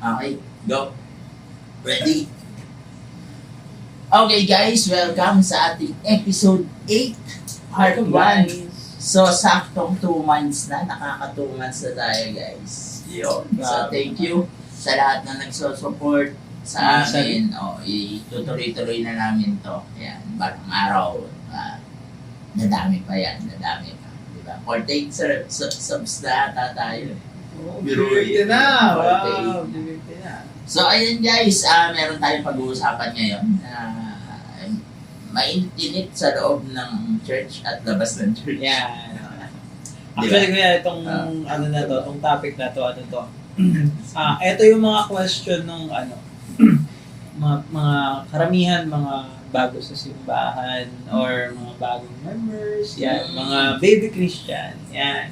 Okay, go. Ready? Okay guys, welcome sa ating episode 8, part 1. So, saktong 2 months na, nakaka 2 months na tayo guys. Yun. So, thank you sa lahat na nagsusupport sa amin. Itutuloy-tuloy na namin to. Yan, bagong araw. Nadami pa yan, nadami pa. Diba? 48 subs na ata tayo. Biruin na! Wow! Biruin na. So, ayun guys, meron tayong pag-uusapan ngayon. Mainit-init sa loob ng church at labas ng church. Yan. Actually, kuya, itong ano na to, itong topic na to, ano to. Ito yung mga question nung mga karamihan, mga bago sa simbahan or mga bagong members, yan, mga baby Christian, yan.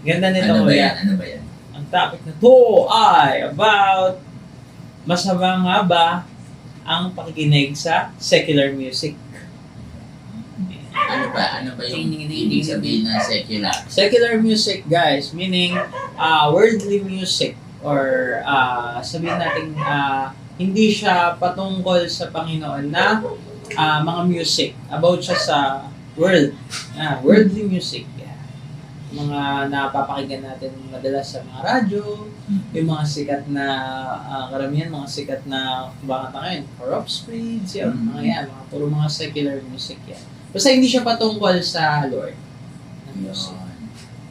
Ganda nito, Ano ba kuya. yan? Ano ba yan? Ang topic na to ay about masama nga ba ang pakikinig sa secular music? Ano ba yung ibig sabihin ng secular? Secular music, guys, meaning worldly music or sabihin natin hindi siya patungkol sa Panginoon na mga music about siya sa world. Worldly music. Mga napapakinggan natin madalas sa mga radyo, yung mga sikat na karamihan, mga sikat na kumakanta ngayon, Corrupt Spirits, yun, mga yan, puro mga secular music yan. Basta hindi siya patungkol sa Lord.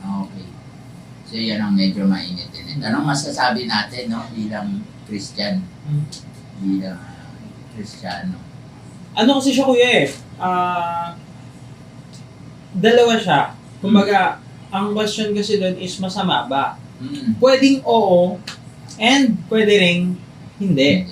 Okay. So yan ang medyo mainit-init. Anong masasabi natin, no, bilang Christian? Bilang Kristiyano? Ano kasi siya, kuya dalawa siya. Kumbaga, ang question kasi doon is masama ba? Pwedeng oo, and pwede ring hindi.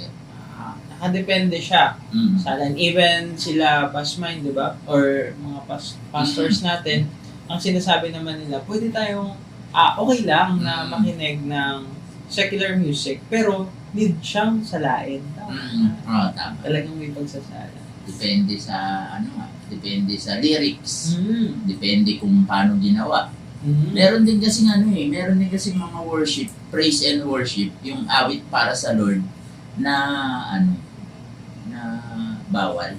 Nakadepende siya. Salan, even sila pasmine, di ba? Or mga pastors natin, ang sinasabi naman nila, pwede tayong, okay lang na makinig ng secular music, pero need siyang salain. Tama. Talagang may pagsasala. Depende sa, depende sa lyrics. Depende kung paano ginawa. Meron din kasi meron din kasi mga worship, praise and worship, yung awit para sa Lord na na bawal.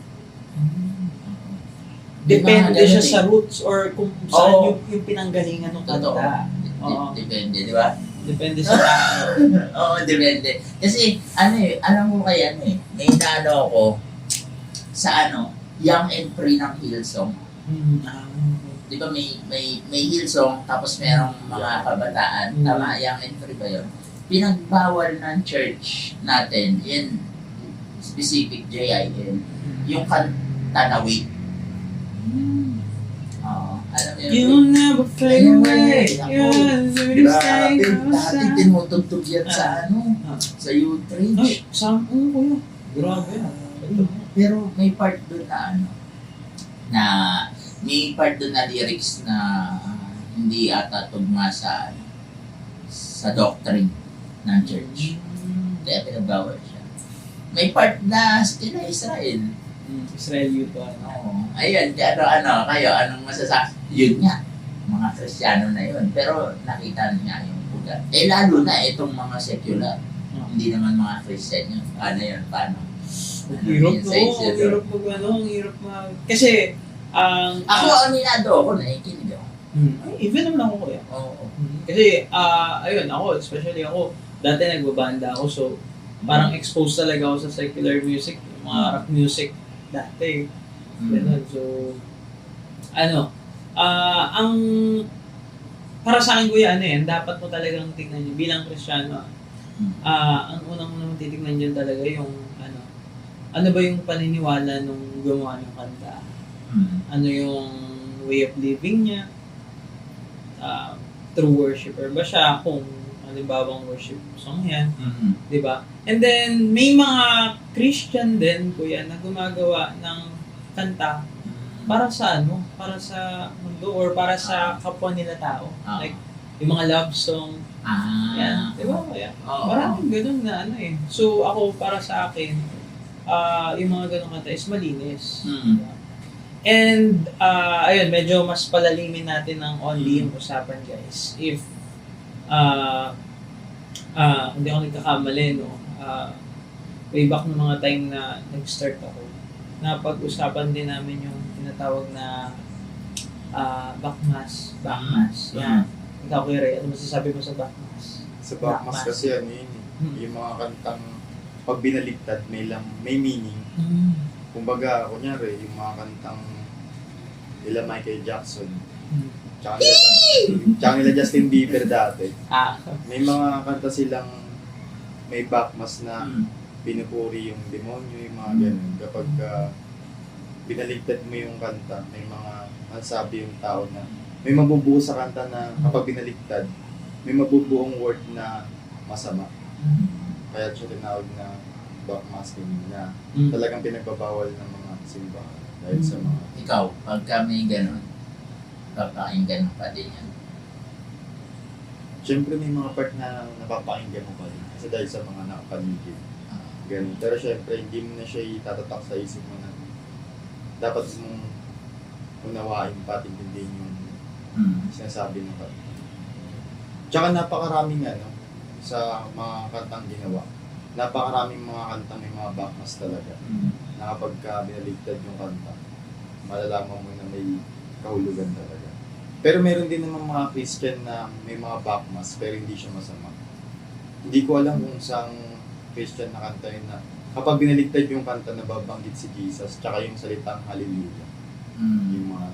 Depende siya sa roots or kung saan yung pinanggalingan ng kanta. Depende, di ba? Depende sa tao. Oo, depende. Kasi alam mo kaya may inaano ako sa Young and Free ng Hillsong. Di ba may Hillsong tapos merong mga kabataan, tama, Young and Free ba yun? Pinagbawal ng church natin in specific JIL yung kanta na wait. Alam mo yun? You'll never fade away. Grabe, dati tinutugtog yan sa sa youth range. Ay, saan ko kuya? Grabe. Pero may part doon na may part doon na lyrics na hindi ata tugma sa doctrine ng church. Kaya pinagbawal siya. May part na sila Israel. Israel youth. Ayun, kayo, anong masasabi? Yun nga, mga Kristiyano na yun. Pero nakita niya yung pugat. Lalo na itong mga secular. Hindi naman mga Christian yun. Paano? Hirap kasi, ako, aminado ako, nakikinig ako. Even naman ako kuya. Oo. Kasi, ayun, especially ako, dati nagbabanda ako, so, parang exposed talaga ako sa secular music, yung mga rock music dati. Ganun, so, ang, para sa akin kuya, dapat mo talagang tignan nyo, bilang Kristiyano, ang unang titignan dyan talaga yung, ano ba yung paniniwala nung gumawa ng kanta? Ano yung way of living niya? True worshiper ba siya? Kung halimbawang worship song yan. Di ba? And then, may mga Christian din, kuya, na gumagawa ng kanta para sa para sa mundo or para sa kapwa nila tao. Like, yung mga love song. Yan. Di ba? Maraming ganun na So, ako, para sa akin, yung mga ganun kanta is malinis. And, ayun, medyo mas palalimin natin ng only yung usapan, guys. If hindi ako nagkakamali, no? Way back ng mga time na nag-start ako, napag-usapan din namin yung tinatawag na backmass. Backmass, yan. Ikaw, Kuya Ray, ano masasabi mo sa backmass? Sa backmass kasi ano yun, yung mga kantang pag binaligtad may meaning. Kumbaga, kunyari, yung mga kantang nila Michael Jackson, tsaka nila Justin Bieber dati. May mga kanta silang may backmass na pinupuri yung demonyo, yung mga ganun. Kapag binaligtad mo yung kanta, may mga masasabi yung tao na may mabubuo sa kanta na kapag binaligtad, may mabubuong word na masama. Kaya siya tinawag na backmasking na talagang pinagbabawal ng mga simbahan dahil sa mga... Ikaw, pagka may ganun, papakinggan mo pa din yan. Siyempre may mga part na napapakinggan mo pa rin kasi dahil sa mga nakapaligid. Ganun. Pero siyempre, hindi mo na siya itatatak sa isip mo na dapat mong unawain pa, tintindihin yung sinasabi ng kanta. Tsaka napakaraming sa mga kantang ginawa. Napakaraming mga kantang may mga backmass talaga. Na kapag binaligtad yung kanta, malalaman mo na may kahulugan talaga. Pero meron din naman mga Christian na may mga backmass pero hindi siya masama. Hindi ko alam kung saang Christian na kanta yun na kapag binaligtad yung kanta na babanggit si Jesus tsaka yung salitang hallelujah. Yung mga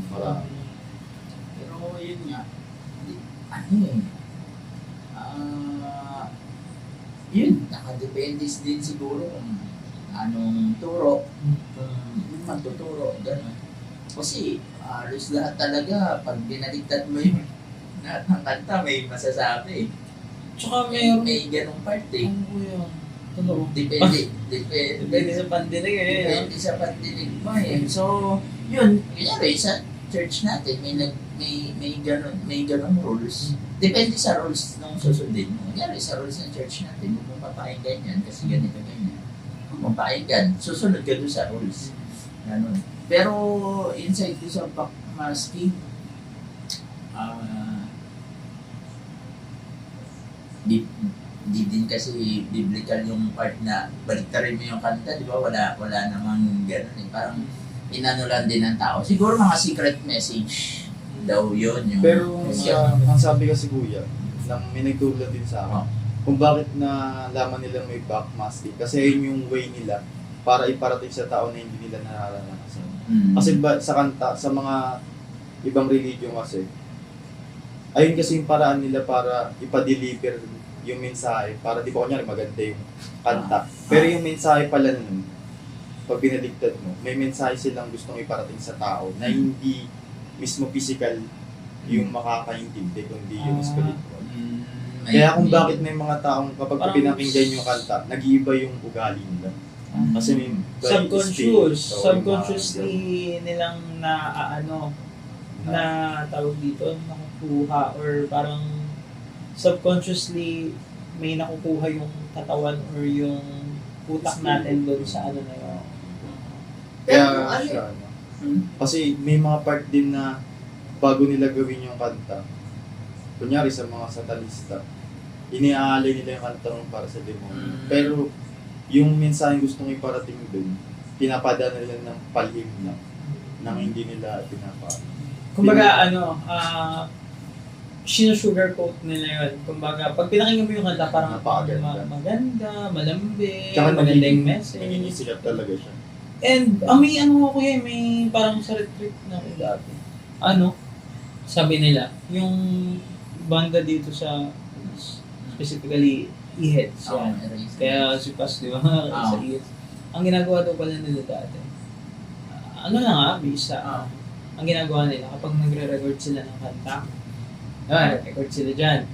marami. Pero yun nga, yun, nakadepende din siguro kung anong turo, kung yung magtuturo, gano'n. Kasi halos lahat talaga, pag binaligtad mo yung lahat ng kanta, may masasabi. Tsaka May ganong part eh. Depende sa pandinig eh. Depende sa pandinig mo eh. So, yun, kunyari sa church natin, may ganong rules. Depende sa rules nung susundin mo. Kunyari sa rules ng church natin, huwag mong papakinggan yan kasi ganito ganyan. Huwag mong pakinggan, susunod ka doon sa rules. Ganun. Pero inside this of backmasking, di din kasi biblical yung part na baliktarin mo yung kanta, di ba? Wala namang gano'n eh. Parang inano lang din ng tao. Siguro mga secret message daw yun. Yung Pero ang sabi kasi kuya, may nagtulad din sa akin, kung bakit na laman nila may backmasking. Kasi yun yung way nila para iparating sa tao na hindi nila nararanasan. Kasi sa kanta, sa mga ibang religion kasi, ayun kasi yung paraan nila para ipa-deliver yung mensahe, para di ba kunyari maganda yung kanta. Pero yung mensahe pala nun, pag binaligtad mo, may mensahe silang gustong iparating sa tao na hindi mismo physical yung makakaintindi, kundi yung spiritual. Kaya kung bakit may mga taong kapag pinakinggan yung kanta, nag-iiba yung ugali nila. Kasi may subconsciously nilang na tawag dito, nakukuha or parang subconsciously may nakukuha yung katawan or yung utak natin doon sa ano na yun. Kaya siya, kasi may mga part din na bago nila gawin yung kanta, kunyari sa mga satanista, iniaalay nila yung kanta para sa demonyo. Pero yung mensahe gustong iparating doon, pinapadala nila ng palhim na nang hindi nila pinapaan. Kumbaga sinusugarcoat nila yun. Kumbaga, pag pinakinggan mo yung kanta, parang maganda, malambing, maganda yung message. Nangingisigap talaga siya. And, may parang sa retreat na dati. Sabi nila, yung banda dito sa, specifically, E-Heads. Kaya si Paz, di ba? Sa E-Heads. Ang ginagawa daw pala nila dati, bisa. Ang ginagawa nila, kapag nagre-record sila ng kanta, record sila dyan.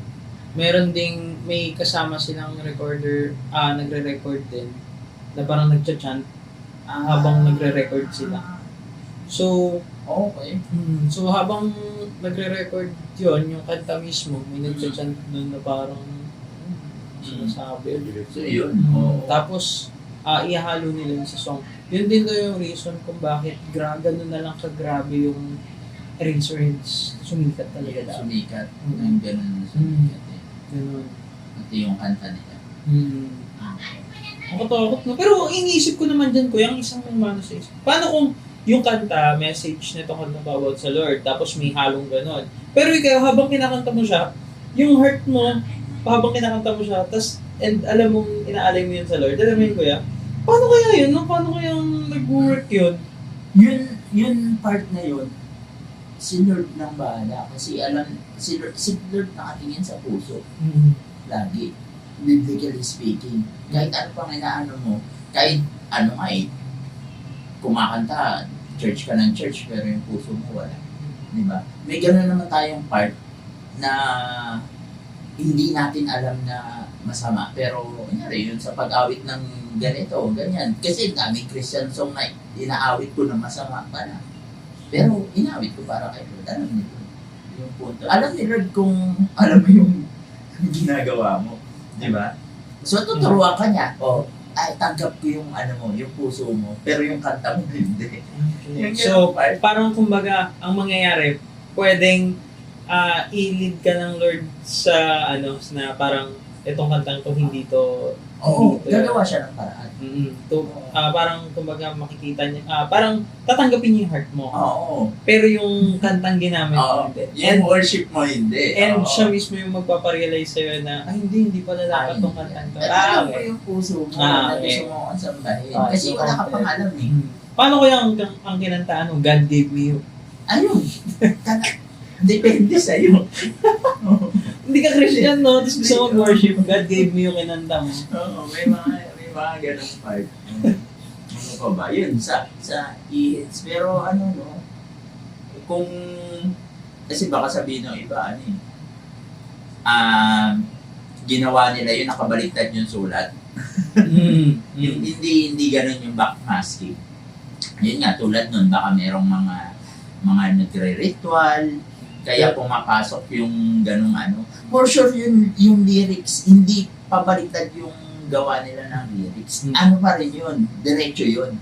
Meron ding, may kasama silang recorder, nagre-record din, na parang nagcha-chant habang nagre-record sila. So, okay. So, habang nagre-record yun, yung kanta mismo, may nagcha-chant nun na parang sinasabi. So, yun. Tapos, ihalo nila yun sa song. Yun din daw yung reason kung bakit gano'n na lang kagrabe yung Eraserheads. Sumikat talaga daw. Sumikat. Ganun sumikat eh. Ganun. Ito yung kanta nila. Nakatakot na. Pero iniisip ko naman dyan, kuya, ang isang ano sa isip. Paano kung yung kanta, message nito kanta about sa Lord, tapos may halong ganon. Pero ikaw, habang kinakanta mo siya, yung heart mo, habang kinakanta mo siya, tas, and alam mong inaalay mo yun sa Lord, alam mo yun, kuya? Paano kaya yun? No? Paano kaya nag-work yun? Yun part na yun, si Lord nang bahala. Kasi alam, si Lord nakatingin sa puso. Lagi. Biblically speaking. Kahit ano pang inaano mo, kahit ano nga kumakanta, church ka ng church, pero yung puso mo wala. Diba? May gano'n naman tayong part na hindi natin alam na masama. Pero, kunyari, yun sa pag-awit ng ganito, ganyan. Kasi daming Christian song na inaawit ko na masama pa na. Pero, inawit ko para kay Lord. Alam ni Lord yung punto. Alam ni Lord kung alam mo yung ginagawa mo. Di ba? So, tuturuan ka niya. O, ay, tanggap ko yung ano mo, yung puso mo. Pero yung kanta mo, hindi. So, parang kumbaga, ang mangyayari, pwedeng i-lead ka ng Lord sa ano, na parang itong kantang to, hindi to... Oo, hindi to, gagawa siya ng paraan. Parang kumbaga makikita niya, parang tatanggapin niya yung heart mo. Oo. Pero yung kantang ginamit mo, hindi. Yung worship mo, hindi. And Oo. siya mismo yung magpaparealize sa'yo na, ay hindi pala dapat tong kantang to. Alam mo Okay. yung puso mo, na Okay. gusto mo ang sambahin. Ah, Kasi so wala ka pang content. alam eh. Paano kaya ang kinanta, ano, God gave me you? Ayun. Depende sa'yo. Hindi ka Christian, no? Tapos gusto mo worship, God gave me you, kinanta mo. Oo, may mga ganong part. Ano pa ba? Yun, sa e-hits. Pero ano, no? Kung, kasi baka sabihin ng iba, ano eh, ginawa nila yun, nakabaliktad yung sulat. Hindi ganun yung backmasking. Yun nga, tulad nun, baka merong mga nagre-ritual, kaya pumapasok yung ganung ano. For sure yung lyrics, hindi pabaliktad yung gawa nila ng lyrics. Ano pa rin yun, diretso yun.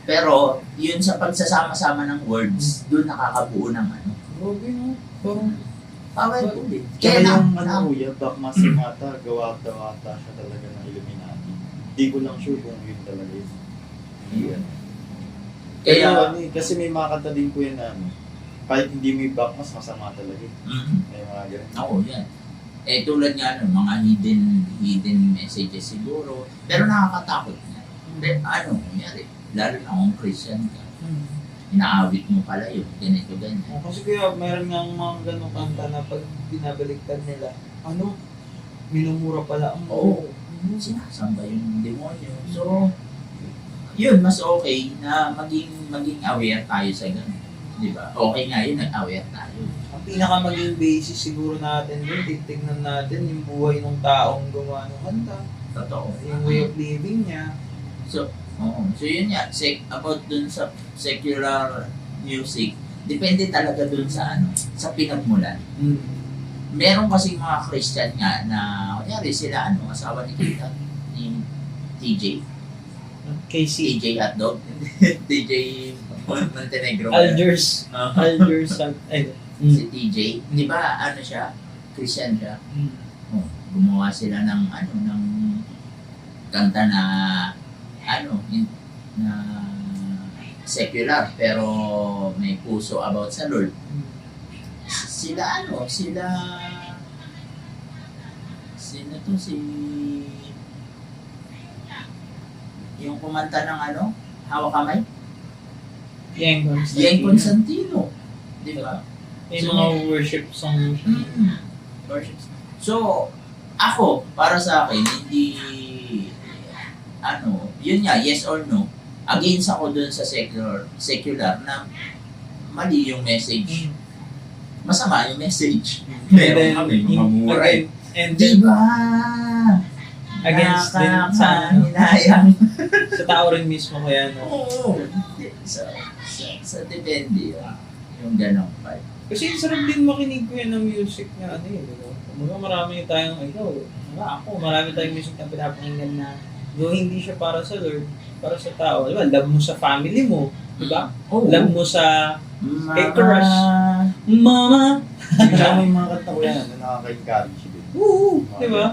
Pero yun sa pagsasama-sama ng words, doon nakakabuo ng ano. Grabe, no? Parang, Powerful din. Kaya Kaya yung ano kuya, backmasking ata, gawa-gawa ata siya talaga ng Illuminati. Hindi ko lang sure kung yun talaga yun. Yun. Kaya ano eh, kasi may mga kanta din po yan na ano, kahit hindi mo yung backmas, masama talaga eh. May mga ganun. ako yan. Eh tulad nga nun, mga hidden messages siguro. Pero nakakatakot nga. Then ano, kunyari, lalo na kung Christian ka, inaawit mo pala yun, ganito, ganyan. kasi kaya meron nga mga ganong kanta na pag binabaliktad nila, ano, minumura pala ang Oo. Sinasamba yung demonyo. So, yun, mas okay na maging aware tayo sa ganun. Di ba? Okay nga yun, nag-aware tayo. Ang pinaka maging basis siguro natin doon, titignan natin yung buhay ng taong gumawa ng kanta, Totoo. yung way of living niya. So, oo. So yun nga, about dun sa secular music, depende talaga dun sa ano, sa pinagmulan. Meron kasing mga Christian nga na, kunyari sila ano, asawa ni Kita, ni TJ. KC. TJ Hotdog. TJ Montenegro. Alders. Alders. Si TJ. Di ba ano siya? Christian siya. Oh, gumawa sila ng ano, ng kanta na ano, na secular pero may puso about sa Lord. Sila ano, sino to si yung kumanta ng ano, Hawak Kamay? Yang Yang Constantino. Di ba? Yung mga worship song. Worship. So, ako, para sa akin, hindi, ano, yun nga, yes or no, against ako dun sa secular na mali yung message. Masama yung message. Meron kami, mamuray. And Di then, ba? against din sa Nakakahinayang. sa tao rin mismo kaya no. Oo. Sa depende yung ganong part. Kasi sarap din makinig ko yan ng music na ano yun. Kumbaga marami tayong, ako, marami tayong music na pinapakinggan na though hindi siya para sa Lord, para sa tao. Diba? Love mo sa family mo. Diba? Oo. Love mo sa kay Mama. crush. Mama! Kaya may mga kanta ko yan na nakaka-encourage din. Oo! Diba?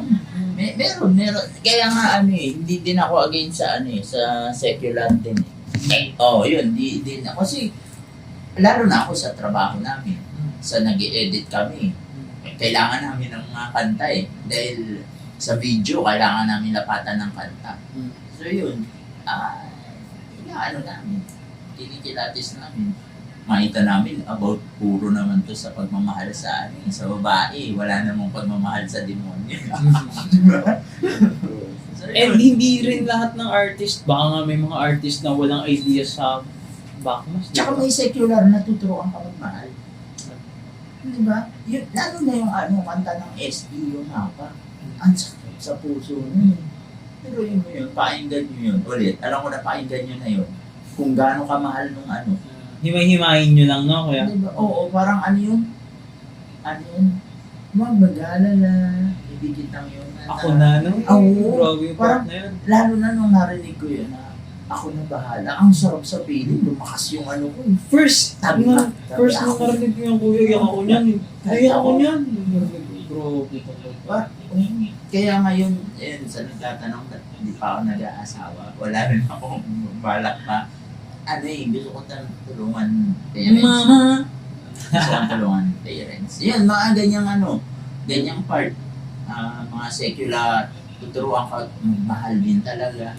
Meron. Kaya nga hindi din ako against sa sa secular din. Yun, di na. Kasi, lalo na ako sa trabaho namin. Sa nag-edit kami. Kailangan namin ng mga kanta Dahil sa video, kailangan namin lapatan ng kanta. So yun, namin, kinikilatis namin. Makita namin about puro naman to sa pagmamahal sa sa babae. Wala namang pagmamahal sa demonyo. So, And hindi rin lahat ng artist, baka nga may mga artist na walang idea sa bakmas. Tsaka may secular na tuturuan ka magmahal. Di ba? Yun, lalo na yung kanta ng SE, yung mapa. Ang sakit sa puso nun. Pero yun, pakinggan nyo yun. Ulit, alam ko na pakinggan nyo na yun. Kung gaano kamahal nung Himay-himayin nyo lang, no, kuya? Diba? Oo, parang yun? Huwag mag-alala, ibigit ang iyong Ako na, no? Oo. Grabe yung part Parang- na yun. Lalo na nung narinig ko yun na ako na bahala. Ang sarap sa piling, lumakas yung ko. First, Sabi nung ba? first Sabi nung ako. narinig ko yung kuya, iyak ako niyan. Iyak ako niyan. Grabe talaga. Kaya ngayon, sa nagtatanong, hindi pa ako nag-aasawa. Wala rin ako balak pa. Gusto ko tulungan parents. Mama! Gusto kong tulungan parents. Yun, mga ganyang part. Mga secular, tuturuan ka, mahal din talaga.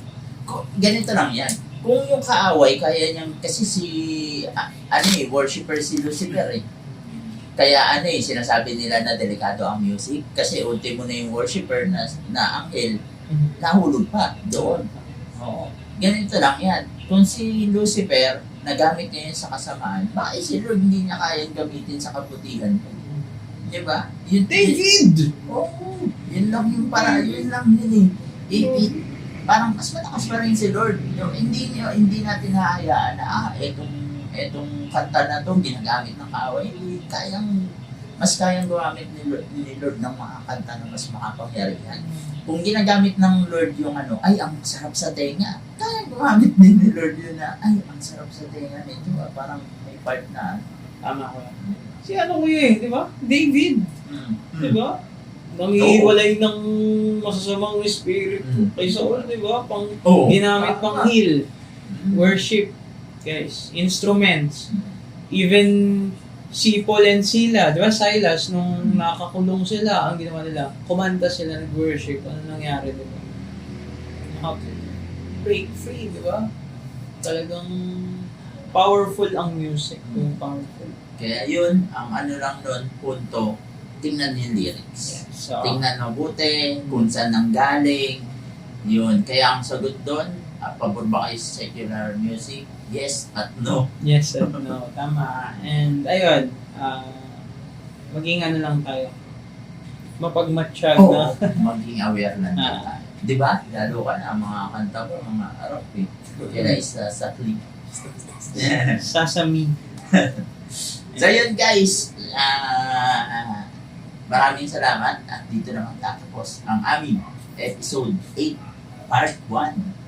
Ganito lang yan. Kung yung kaaway, kaya niyang, kasi worshipper si Lucifer Kaya sinasabi nila na delikado ang music. Kasi ultimo na yung worshipper na anghel, nahulog pa doon. Oo. Ganito lang yan. Kung si Lucifer, nagamit niya yun sa kasamaan, bakit si Lord hindi niya kayang gamitin sa kabutihan? Diba? Yun, David! Oo. Yun lang yung yun lang yun parang mas malakas pa rin si Lord. Hindi natin hahayaan na etong kanta na to ginagamit ng kaaway. Mas kayang gumamit ni Lord ng mga kanta na mas makapangyarihan. Kung ginagamit ng Lord yung ang sarap sa tenga, kaya gumamit din ni Lord yun na, ang sarap sa tenga nito. Parang may part na, Tama ko. Si kuya di ba? David. Di ba? Nangihiwalay ng masasamang spirit kay Saul, di ba? Ginamit pang heal, worship, guys, instruments. Even si Paul and Sila, di ba? Silas, nung nakakulong sila, ang ginawa nila, kumanta sila, nag-worship. Ano nangyari, di ba? Break free, di ba? Talagang powerful ang music. Yung powerful. kaya yun, ang lang nun, punto, tingnan yung lyrics. So, Tingnan mabuti kung saan nanggaling. Yun. Kaya ang sagot doon, pabor ba kayo sa secular music? Yes at no. yes and no. Tama. And ayun, maging lang tayo. Mapagmatsyag na. Maging aware lang tayo. Di ba? Lalo ka na, mga kanta ko, mga arap Kaya isa sa clip. Sasami. So yun guys, maraming salamat at dito naman tatapos ang aming episode 8 part 1.